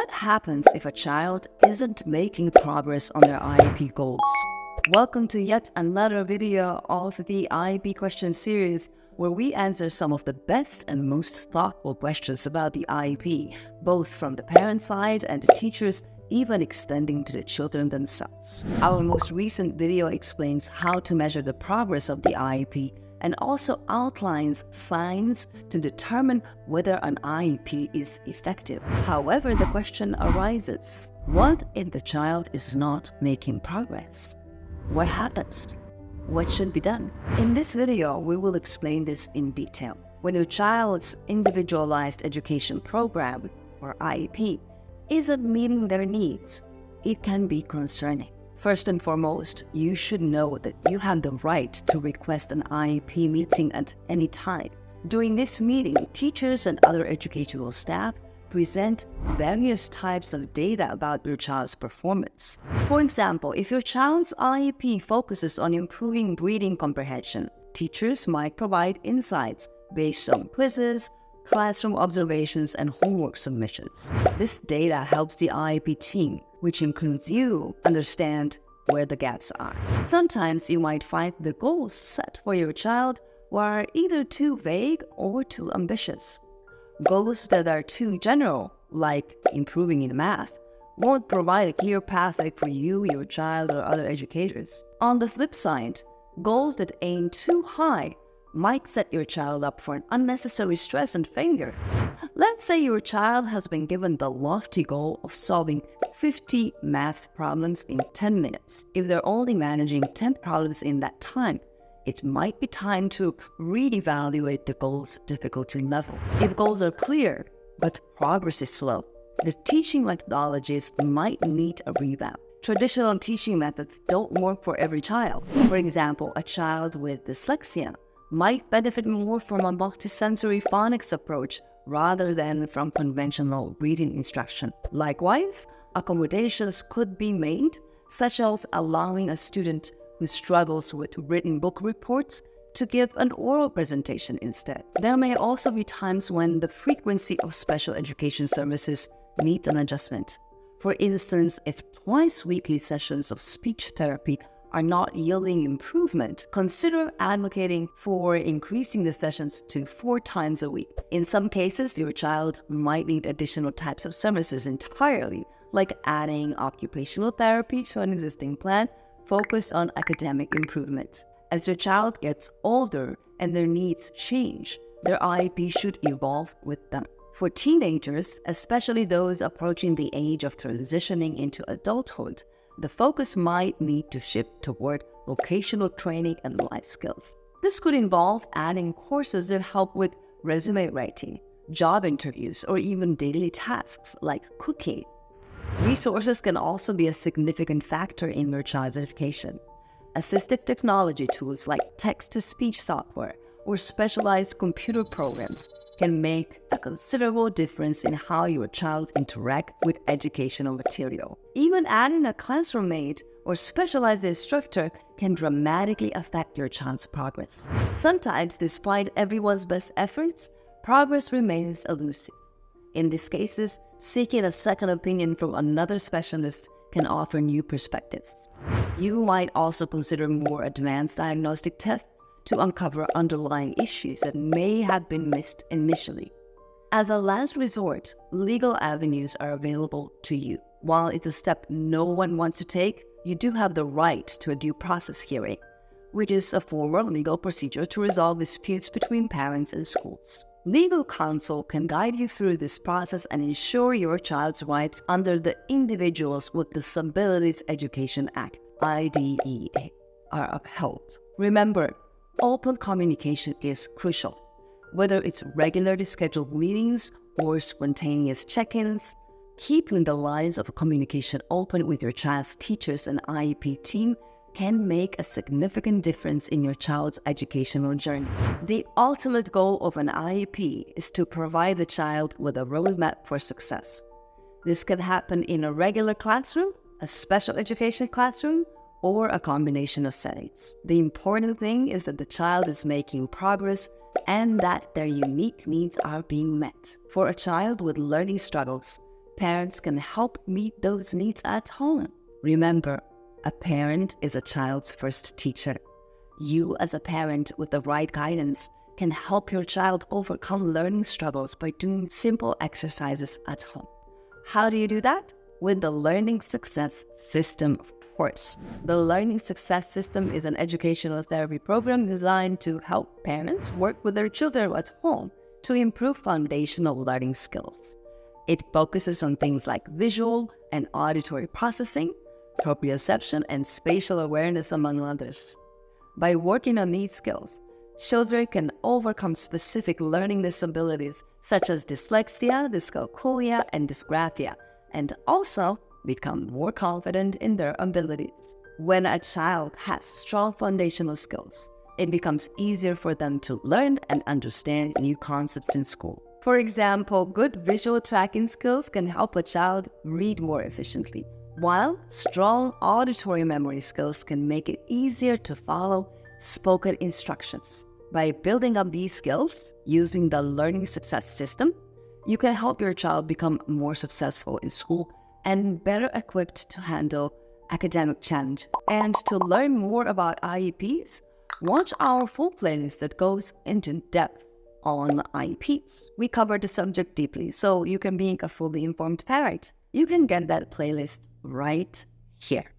What happens if a child isn't making progress on their IEP goals? Welcome to yet another video of the IEP question series, where we answer some of the best and most thoughtful questions about the IEP, both from the parent side and the teachers, even extending to the children themselves. Our most recent video explains how to measure the progress of the IEP and also outlines signs to determine whether an IEP is effective. However, the question arises, what if the child is not making progress? What happens? What should be done? In this video, we will explain this in detail. When your child's Individualized Education Program, or IEP, isn't meeting their needs, it can be concerning. First and foremost, you should know that you have the right to request an IEP meeting at any time. During this meeting, teachers and other educational staff present various types of data about your child's performance. For example, if your child's IEP focuses on improving reading comprehension, teachers might provide insights based on quizzes, classroom observations, and homework submissions. This data helps the IEP team, which includes you, understand where the gaps are. Sometimes you might find the goals set for your child were either too vague or too ambitious. Goals that are too general, like improving in math, won't provide a clear pathway for you, your child, or other educators. On the flip side, goals that aim too high might set your child up for an unnecessary stress and failure. Let's say your child has been given the lofty goal of solving 50 math problems in 10 minutes. If they're only managing 10 problems in that time, it might be time to reevaluate the goal's difficulty level. If goals are clear, but progress is slow, the teaching methodologies might need a revamp. Traditional teaching methods don't work for every child. For example, a child with dyslexia might benefit more from a multisensory phonics approach rather than from conventional reading instruction. Likewise, accommodations could be made, such as allowing a student who struggles with written book reports to give an oral presentation instead. There may also be times when the frequency of special education services needs an adjustment. For instance, if twice-weekly sessions of speech therapy are not yielding improvement, consider advocating for increasing the sessions to 4 times a week. In some cases, your child might need additional types of services entirely, like adding occupational therapy to an existing plan focused on academic improvement. As your child gets older and their needs change, their IEP should evolve with them. For teenagers, especially those approaching the age of transitioning into adulthood, the focus might need to shift toward vocational training and life skills. This could involve adding courses that help with resume writing, job interviews, or even daily tasks like cooking. Resources can also be a significant factor in your child's education. Assistive technology tools like text-to-speech software or specialized computer programs can make a considerable difference in how your child interacts with educational material. Even adding a classroom mate or specialized instructor can dramatically affect your child's progress. Sometimes, despite everyone's best efforts, progress remains elusive. In these cases, seeking a second opinion from another specialist can offer new perspectives. You might also consider more advanced diagnostic tests to uncover underlying issues that may have been missed initially. As a last resort, legal avenues are available to you. While it's a step no one wants to take, you do have the right to a due process hearing, which is a formal legal procedure to resolve disputes between parents and schools. Legal counsel can guide you through this process and ensure your child's rights under the Individuals with Disabilities Education Act, IDEA, are upheld. Remember, open communication is crucial. Whether it's regularly scheduled meetings or spontaneous check-ins, keeping the lines of communication open with your child's teachers and IEP team can make a significant difference in your child's educational journey. The ultimate goal of an IEP is to provide the child with a roadmap for success. This can happen in a regular classroom, a special education classroom, or a combination of settings. The important thing is that the child is making progress and that their unique needs are being met. For a child with learning struggles, parents can help meet those needs at home. Remember, a parent is a child's first teacher. You, as a parent with the right guidance, can help your child overcome learning struggles by doing simple exercises at home. How do you do that? With the Learning Success System, of course. The Learning Success System is an educational therapy program designed to help parents work with their children at home to improve foundational learning skills. It focuses on things like visual and auditory processing, proprioception, and spatial awareness, among others. By working on these skills, children can overcome specific learning disabilities such as dyslexia, dyscalculia, and dysgraphia, and also become more confident in their abilities. When a child has strong foundational skills, it becomes easier for them to learn and understand new concepts in school. For example, good visual tracking skills can help a child read more efficiently, while strong auditory memory skills can make it easier to follow spoken instructions. By building up these skills using the Learning Success System, you can help your child become more successful in school and better equipped to handle academic challenge. And to learn more about IEPs, watch our full playlist that goes into depth on IEPs. We cover the subject deeply, so you can be a fully informed parent. You can get that playlist right here.